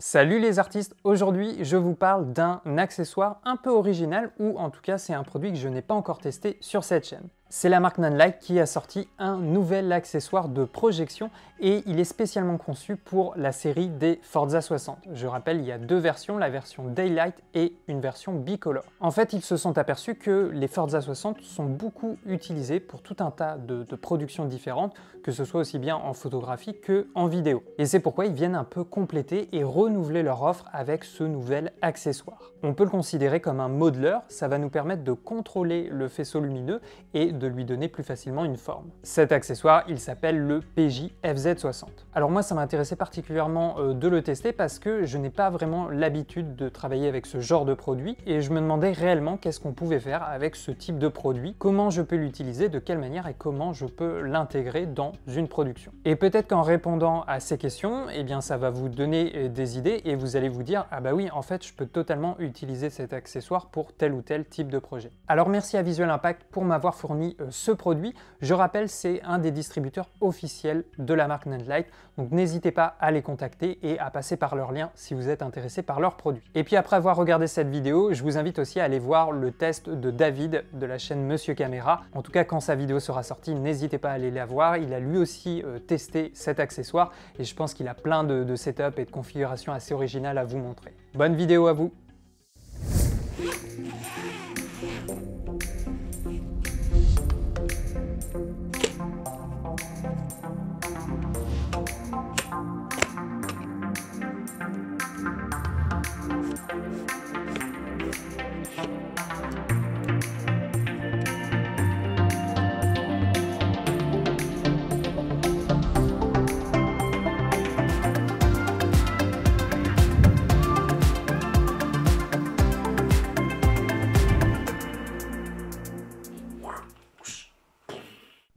Salut les artistes, aujourd'hui je vous parle d'un accessoire un peu original ou en tout cas c'est un produit que je n'ai pas encore testé sur cette chaîne. C'est la marque Nanlite qui a sorti un nouvel accessoire de projection et il est spécialement conçu pour la série des Forza 60. Je rappelle, il y a deux versions, la version Daylight et une version Bicolor. En fait, ils se sont aperçus que les Forza 60 sont beaucoup utilisés pour tout un tas de productions différentes, que ce soit aussi bien en photographie qu'en vidéo. Et c'est pourquoi ils viennent un peu compléter et renouveler leur offre avec ce nouvel accessoire. On peut le considérer comme un modeleur, ça va nous permettre de contrôler le faisceau lumineux et de lui donner plus facilement une forme. Cet accessoire, il s'appelle le PJ FZ60. Alors moi, ça m'intéressait particulièrement de le tester parce que je n'ai pas vraiment l'habitude de travailler avec ce genre de produit et je me demandais réellement qu'est-ce qu'on pouvait faire avec ce type de produit, comment je peux l'utiliser, de quelle manière et comment je peux l'intégrer dans une production. Et peut-être qu'en répondant à ces questions, eh bien ça va vous donner des idées et vous allez vous dire « Ah bah oui, en fait, je peux totalement utiliser cet accessoire pour tel ou tel type de projet ». Alors merci à Visual Impact pour m'avoir fourni ce produit. Je rappelle, c'est un des distributeurs officiels de la marque Nanlite, donc n'hésitez pas à les contacter et à passer par leur lien si vous êtes intéressé par leurs produits. Et puis après avoir regardé cette vidéo, je vous invite aussi à aller voir le test de David de la chaîne Monsieur Caméra. En tout cas, quand sa vidéo sera sortie, n'hésitez pas à aller la voir. Il a lui aussi testé cet accessoire et je pense qu'il a plein de setup et de configurations assez originales à vous montrer. Bonne vidéo à vous!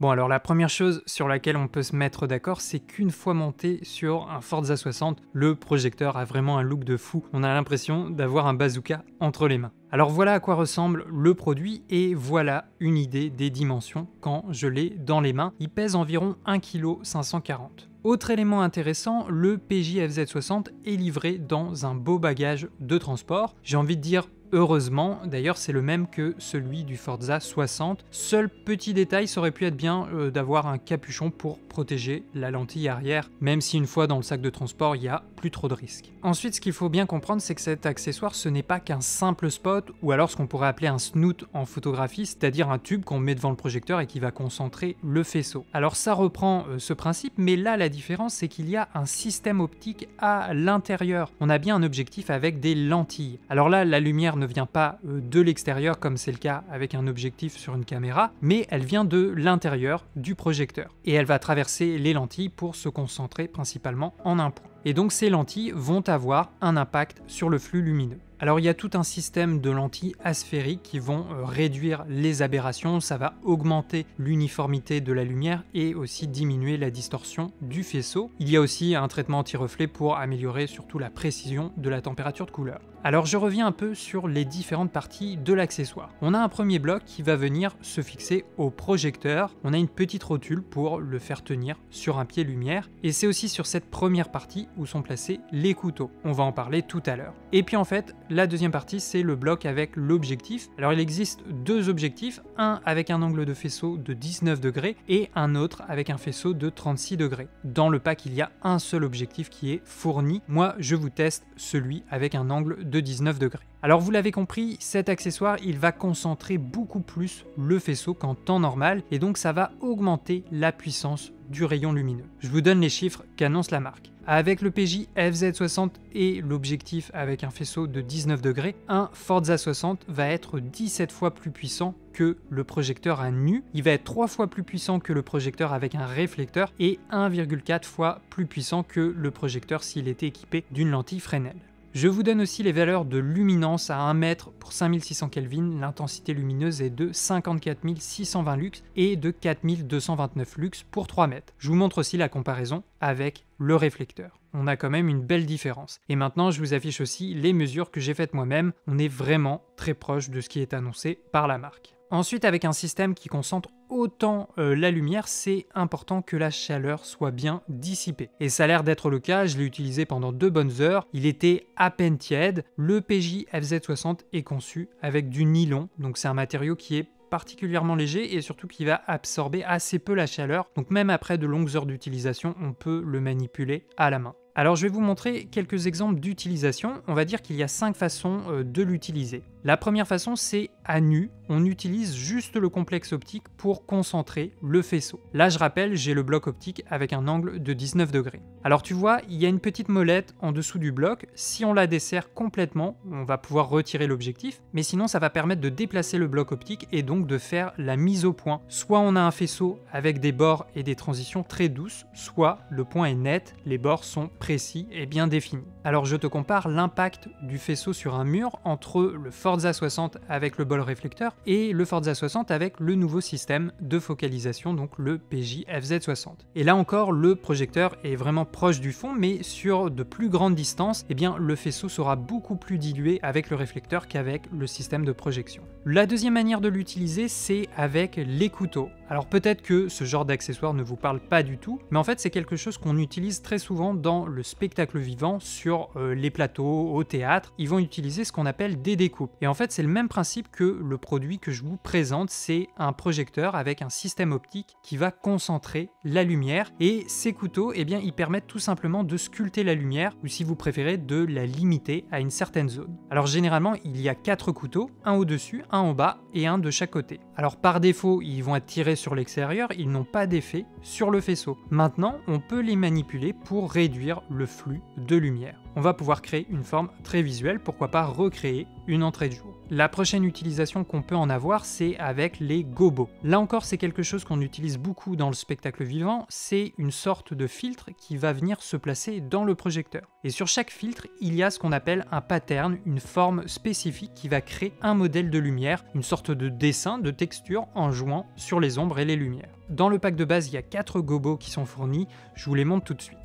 Bon, alors la première chose sur laquelle on peut se mettre d'accord, c'est qu'une fois monté sur un Forza 60, le projecteur a vraiment un look de fou. On a l'impression d'avoir un bazooka entre les mains. Alors voilà à quoi ressemble le produit et voilà une idée des dimensions quand je l'ai dans les mains. Il pèse environ 1,540 kg. Autre élément intéressant, le PJ FZ60 est livré dans un beau bagage de transport. J'ai envie de dire heureusement, d'ailleurs c'est le même que celui du Forza 60. Seul petit détail, ça aurait pu être bien d'avoir un capuchon pour protéger la lentille arrière, même si une fois dans le sac de transport, il n'y a plus trop de risques. Ensuite, ce qu'il faut bien comprendre, c'est que cet accessoire, ce n'est pas qu'un simple spot, ou alors ce qu'on pourrait appeler un snoot en photographie, c'est-à-dire un tube qu'on met devant le projecteur et qui va concentrer le faisceau. Alors ça reprend ce principe, mais là la différence, c'est qu'il y a un système optique à l'intérieur. On a bien un objectif avec des lentilles. Alors là, la lumière ne vient pas de l'extérieur comme c'est le cas avec un objectif sur une caméra, mais elle vient de l'intérieur du projecteur. Et elle va traverser les lentilles pour se concentrer principalement en un point. Et donc ces lentilles vont avoir un impact sur le flux lumineux. Alors il y a tout un système de lentilles asphériques qui vont réduire les aberrations, ça va augmenter l'uniformité de la lumière et aussi diminuer la distorsion du faisceau. Il y a aussi un traitement anti-reflet pour améliorer surtout la précision de la température de couleur. Alors je reviens un peu sur les différentes parties de l'accessoire. On a un premier bloc qui va venir se fixer au projecteur, on a une petite rotule pour le faire tenir sur un pied lumière et c'est aussi sur cette première partie où sont placés les couteaux. On va en parler tout à l'heure. Et puis en fait, la deuxième partie, c'est le bloc avec l'objectif. Alors il existe deux objectifs, un avec un angle de faisceau de 19 degrés et un autre avec un faisceau de 36 degrés. Dans le pack, il y a un seul objectif qui est fourni. Moi, je vous teste celui avec un angle de 19 degrés. Alors vous l'avez compris, cet accessoire, il va concentrer beaucoup plus le faisceau qu'en temps normal et donc ça va augmenter la puissance du rayon lumineux. Je vous donne les chiffres qu'annonce la marque. Avec le PJ FZ60 et l'objectif avec un faisceau de 19 degrés, un Forza 60 va être 17 fois plus puissant que le projecteur à nu. Il va être 3 fois plus puissant que le projecteur avec un réflecteur et 1,4 fois plus puissant que le projecteur s'il était équipé d'une lentille Fresnel. Je vous donne aussi les valeurs de luminance à 1 mètre pour 5600 Kelvin, l'intensité lumineuse est de 54 620 lux et de 4229 lux pour 3 mètres. Je vous montre aussi la comparaison avec le réflecteur. On a quand même une belle différence. Et maintenant, je vous affiche aussi les mesures que j'ai faites moi-même. On est vraiment très proche de ce qui est annoncé par la marque. Ensuite, avec un système qui concentre autant la lumière, c'est important que la chaleur soit bien dissipée. Et ça a l'air d'être le cas, je l'ai utilisé pendant 2 bonnes heures, il était à peine tiède. Le PJ FZ60 est conçu avec du nylon, donc c'est un matériau qui est particulièrement léger et surtout qui va absorber assez peu la chaleur, donc même après de longues heures d'utilisation, on peut le manipuler à la main. Alors je vais vous montrer quelques exemples d'utilisation. On va dire qu'il y a 5 façons de l'utiliser. La première façon, c'est à nu. On utilise juste le complexe optique pour concentrer le faisceau. Là, je rappelle, j'ai le bloc optique avec un angle de 19 degrés. Alors tu vois, il y a une petite molette en dessous du bloc. Si on la dessert complètement, on va pouvoir retirer l'objectif, mais sinon ça va permettre de déplacer le bloc optique et donc de faire la mise au point. Soit on a un faisceau avec des bords et des transitions très douces, soit le point est net, les bords sont précis et bien définis. Alors je te compare l'impact du faisceau sur un mur entre le Forza 60 avec le bol réflecteur et le Forza 60 avec le nouveau système de focalisation, donc le PJ FZ60. Et là encore, le projecteur est vraiment proche du fond, mais sur de plus grandes distances, eh bien, le faisceau sera beaucoup plus dilué avec le réflecteur qu'avec le système de projection. La deuxième manière de l'utiliser, c'est avec les couteaux. Alors peut-être que ce genre d'accessoire ne vous parle pas du tout, mais en fait c'est quelque chose qu'on utilise très souvent dans le spectacle vivant, sur les plateaux, au théâtre. Ils vont utiliser ce qu'on appelle des découpes. Et en fait c'est le même principe que le produit que je vous présente, c'est un projecteur avec un système optique qui va concentrer la lumière. Et ces couteaux, eh bien, ils permettent tout simplement de sculpter la lumière, ou si vous préférez, de la limiter à une certaine zone. Alors généralement il y a 4 couteaux, un au-dessus, un au bas et un de chaque côté. Alors par défaut, ils vont être tirés sur l'extérieur, ils n'ont pas d'effet sur le faisceau. Maintenant, on peut les manipuler pour réduire le flux de lumière. On va pouvoir créer une forme très visuelle, pourquoi pas recréer une entrée de jour. La prochaine utilisation qu'on peut en avoir, c'est avec les gobos. Là encore, c'est quelque chose qu'on utilise beaucoup dans le spectacle vivant, c'est une sorte de filtre qui va venir se placer dans le projecteur. Et sur chaque filtre, il y a ce qu'on appelle un pattern, une forme spécifique qui va créer un modèle de lumière, une sorte de dessin, de texture en jouant sur les ombres et les lumières. Dans le pack de base, il y a 4 gobos qui sont fournis, je vous les montre tout de suite.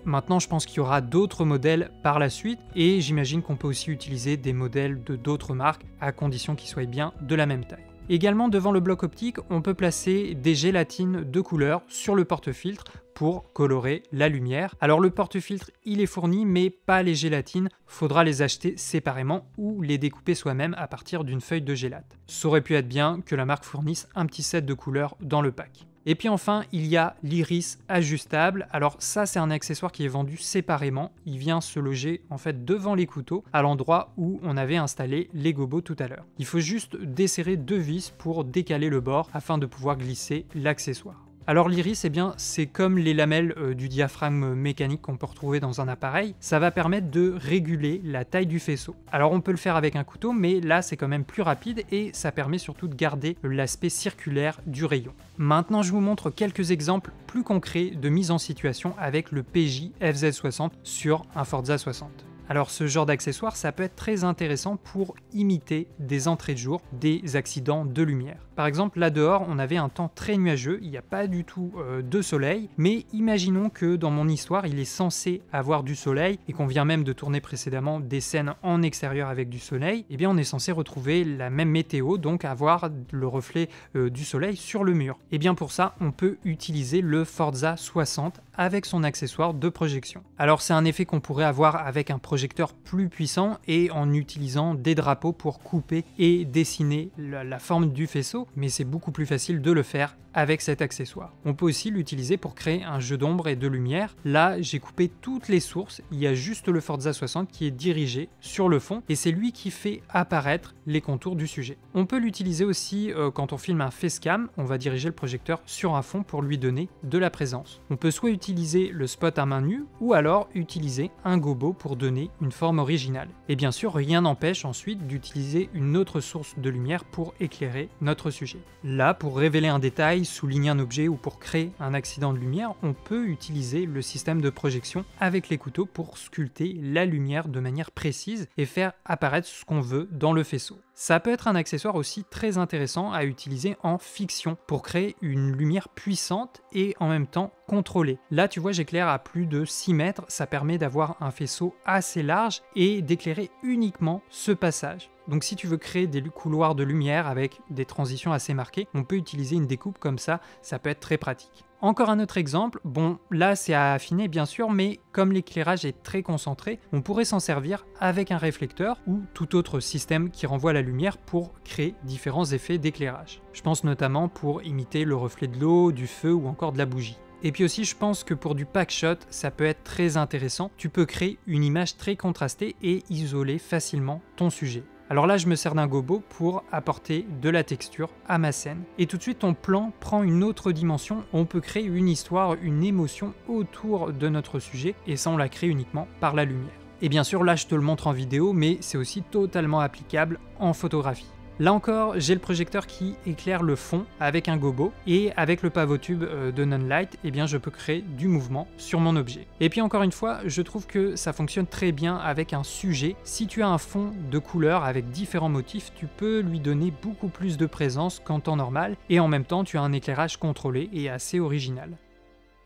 Maintenant, je pense qu'il y aura d'autres modèles par la suite et j'imagine qu'on peut aussi utiliser des modèles de d'autres marques à condition qu'ils soient bien de la même taille. Également, devant le bloc optique, on peut placer des gélatines de couleur sur le porte-filtre pour colorer la lumière. Alors le porte-filtre, il est fourni, mais pas les gélatines, faudra les acheter séparément ou les découper soi-même à partir d'une feuille de gélate. Ça aurait pu être bien que la marque fournisse un petit set de couleurs dans le pack. Et puis enfin, il y a l'iris ajustable. Alors ça, c'est un accessoire qui est vendu séparément. Il vient se loger en fait devant les couteaux, à l'endroit où on avait installé les gobos tout à l'heure. Il faut juste desserrer 2 vis pour décaler le bord afin de pouvoir glisser l'accessoire. Alors l'iris, eh bien, c'est comme les lamelles du diaphragme mécanique qu'on peut retrouver dans un appareil. Ça va permettre de réguler la taille du faisceau. Alors on peut le faire avec un couteau, mais là c'est quand même plus rapide et ça permet surtout de garder l'aspect circulaire du rayon. Maintenant, je vous montre quelques exemples plus concrets de mise en situation avec le PJ FZ60 sur un Forza 60. Alors ce genre d'accessoire, ça peut être très intéressant pour imiter des entrées de jour, des accidents de lumière. Par exemple, là dehors, on avait un temps très nuageux, il n'y a pas du tout de soleil, mais imaginons que dans mon histoire, il est censé avoir du soleil et qu'on vient même de tourner précédemment des scènes en extérieur avec du soleil, eh bien on est censé retrouver la même météo, donc avoir le reflet du soleil sur le mur. Et bien pour ça, on peut utiliser le Forza 60 avec son accessoire de projection. Alors c'est un effet qu'on pourrait avoir avec un projecteur plus puissant et en utilisant des drapeaux pour couper et dessiner la forme du faisceau, mais c'est beaucoup plus facile de le faire avec cet accessoire. On peut aussi l'utiliser pour créer un jeu d'ombre et de lumière. Là, j'ai coupé toutes les sources, il y a juste le Forza 60 qui est dirigé sur le fond et c'est lui qui fait apparaître les contours du sujet. On peut l'utiliser aussi quand on filme un facecam, on va diriger le projecteur sur un fond pour lui donner de la présence. On peut soit utiliser le spot à main nue ou alors utiliser un gobo pour donner une forme originale. Et bien sûr, rien n'empêche ensuite d'utiliser une autre source de lumière pour éclairer notre sujet. Là, pour révéler un détail, souligner un objet ou pour créer un accident de lumière, on peut utiliser le système de projection avec les couteaux pour sculpter la lumière de manière précise et faire apparaître ce qu'on veut dans le faisceau. Ça peut être un accessoire aussi très intéressant à utiliser en fiction pour créer une lumière puissante et en même temps contrôlée. Là, tu vois, j'éclaire à plus de 6 mètres, ça permet d'avoir un faisceau assez large et d'éclairer uniquement ce passage. Donc si tu veux créer des couloirs de lumière avec des transitions assez marquées, on peut utiliser une découpe comme ça peut être très pratique. Encore un autre exemple, bon là c'est à affiner bien sûr, mais comme l'éclairage est très concentré, on pourrait s'en servir avec un réflecteur ou tout autre système qui renvoie la lumière pour créer différents effets d'éclairage. Je pense notamment pour imiter le reflet de l'eau, du feu ou encore de la bougie. Et puis aussi je pense que pour du packshot, ça peut être très intéressant, tu peux créer une image très contrastée et isoler facilement ton sujet. Alors là, je me sers d'un gobo pour apporter de la texture à ma scène. Et tout de suite, ton plan prend une autre dimension. On peut créer une histoire, une émotion autour de notre sujet, et ça, on la crée uniquement par la lumière. Et bien sûr, là, je te le montre en vidéo, mais c'est aussi totalement applicable en photographie. Là encore, j'ai le projecteur qui éclaire le fond avec un gobo et avec le pavotube de Nonlight, eh bien je peux créer du mouvement sur mon objet. Et puis encore une fois, je trouve que ça fonctionne très bien avec un sujet. Si tu as un fond de couleurs avec différents motifs, tu peux lui donner beaucoup plus de présence qu'en temps normal et en même temps tu as un éclairage contrôlé et assez original.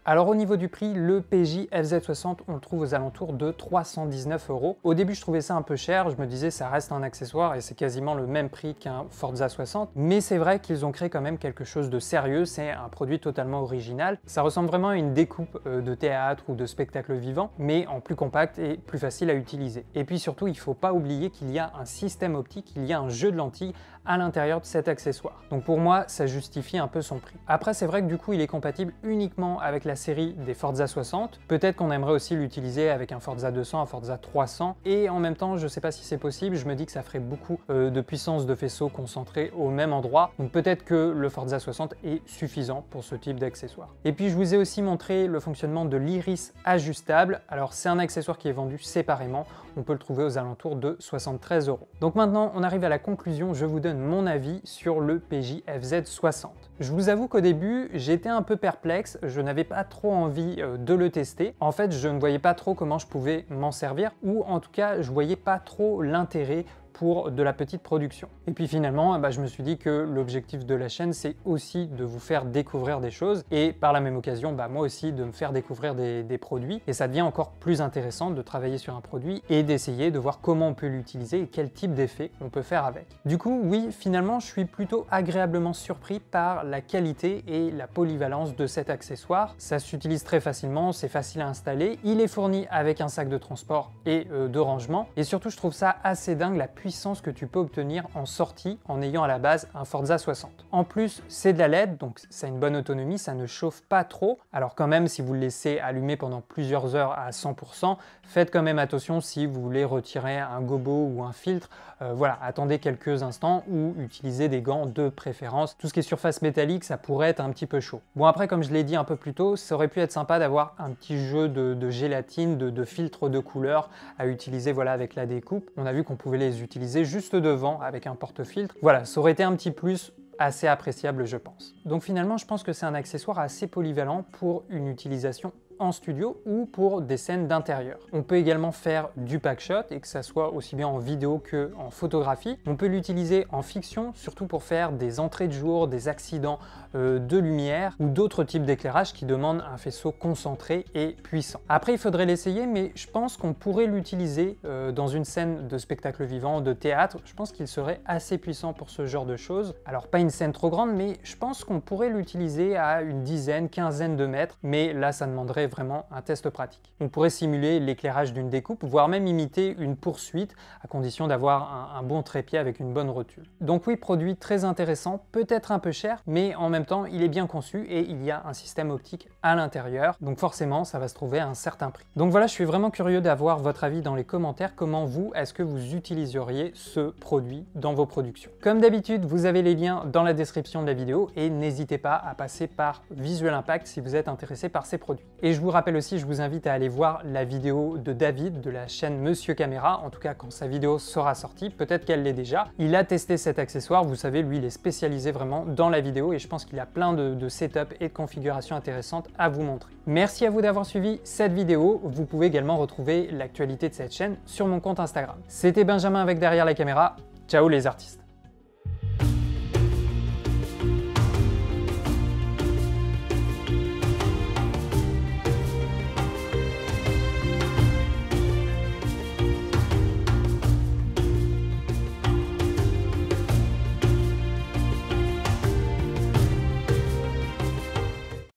Alors au niveau du prix, le PJ FZ60, on le trouve aux alentours de 319 €. Au début, je trouvais ça un peu cher, je me disais ça reste un accessoire et c'est quasiment le même prix qu'un Forza 60, mais c'est vrai qu'ils ont créé quand même quelque chose de sérieux, c'est un produit totalement original. Ça ressemble vraiment à une découpe de théâtre ou de spectacle vivant, mais en plus compact et plus facile à utiliser. Et puis surtout, il ne faut pas oublier qu'il y a un système optique, il y a un jeu de lentilles à l'intérieur de cet accessoire. Donc pour moi, ça justifie un peu son prix. Après, c'est vrai que du coup, il est compatible uniquement avec la série des Forza 60. Peut-être qu'on aimerait aussi l'utiliser avec un Forza 200, un Forza 300. Et en même temps, je ne sais pas si c'est possible, je me dis que ça ferait beaucoup de puissance de faisceau concentré au même endroit. Donc peut-être que le Forza 60 est suffisant pour ce type d'accessoire. Et puis je vous ai aussi montré le fonctionnement de l'iris ajustable. Alors c'est un accessoire qui est vendu séparément. On peut le trouver aux alentours de 73 €. Donc maintenant, on arrive à la conclusion. Je vous donne mon avis sur le PJ FZ60. Je vous avoue qu'au début, j'étais un peu perplexe, je n'avais pas trop envie de le tester. En fait, je ne voyais pas trop comment je pouvais m'en servir, ou en tout cas, je voyais pas trop l'intérêt pour de la petite production. Et puis finalement, je me suis dit que l'objectif de la chaîne, c'est aussi de vous faire découvrir des choses et par la même occasion, moi aussi de me faire découvrir des produits. Et ça devient encore plus intéressant de travailler sur un produit et d'essayer de voir comment on peut l'utiliser et quel type d'effet on peut faire avec. Du coup, oui, finalement, je suis plutôt agréablement surpris par la qualité et la polyvalence de cet accessoire. Ça s'utilise très facilement, c'est facile à installer. Il est fourni avec un sac de transport et de rangement. Et surtout, je trouve ça assez dingue la puissance que tu peux obtenir en sortie en ayant à la base un Forza 60. En plus, c'est de la LED, donc ça a une bonne autonomie, ça ne chauffe pas trop. Alors quand même, si vous le laissez allumer pendant plusieurs heures à 100%, faites quand même attention si vous voulez retirer un gobo ou un filtre. Voilà, attendez quelques instants ou utilisez des gants de préférence. Tout ce qui est surface métallique, ça pourrait être un petit peu chaud. Bon après, comme je l'ai dit un peu plus tôt, ça aurait pu être sympa d'avoir un petit jeu de gélatine, de filtres de couleurs à utiliser voilà, avec la découpe. On a vu qu'on pouvait les utiliser juste devant avec un porte-filtre. Voilà, ça aurait été un petit plus assez appréciable je pense. Donc finalement je pense que c'est un accessoire assez polyvalent pour une utilisation en studio ou pour des scènes d'intérieur. On peut également faire du packshot et que ça soit aussi bien en vidéo que en photographie. On peut l'utiliser en fiction, surtout pour faire des entrées de jour, des accidents de lumière ou d'autres types d'éclairage qui demandent un faisceau concentré et puissant. Après, il faudrait l'essayer, mais je pense qu'on pourrait l'utiliser dans une scène de spectacle vivant, de théâtre. Je pense qu'il serait assez puissant pour ce genre de choses. Alors pas une scène trop grande, mais je pense qu'on pourrait l'utiliser à une dizaine, quinzaine de mètres, mais là ça demanderait vraiment un test pratique. On pourrait simuler l'éclairage d'une découpe, voire même imiter une poursuite, à condition d'avoir un bon trépied avec une bonne rotule. Donc oui, produit très intéressant, peut-être un peu cher, mais en même temps, il est bien conçu et il y a un système optique à l'intérieur, donc forcément, ça va se trouver à un certain prix. Donc voilà, je suis vraiment curieux d'avoir votre avis dans les commentaires. Comment vous, est-ce que vous utiliseriez ce produit dans vos productions? Comme d'habitude, vous avez les liens dans la description de la vidéo et n'hésitez pas à passer par Visual Impact si vous êtes intéressé par ces produits. Et je vous rappelle aussi, je vous invite à aller voir la vidéo de David de la chaîne Monsieur Caméra, en tout cas quand sa vidéo sera sortie, peut-être qu'elle l'est déjà. Il a testé cet accessoire, vous savez, lui il est spécialisé vraiment dans la vidéo et je pense qu'il a plein de setup et de configurations intéressantes à vous montrer. Merci à vous d'avoir suivi cette vidéo, vous pouvez également retrouver l'actualité de cette chaîne sur mon compte Instagram. C'était Benjamin avec Derrière la caméra, ciao les artistes.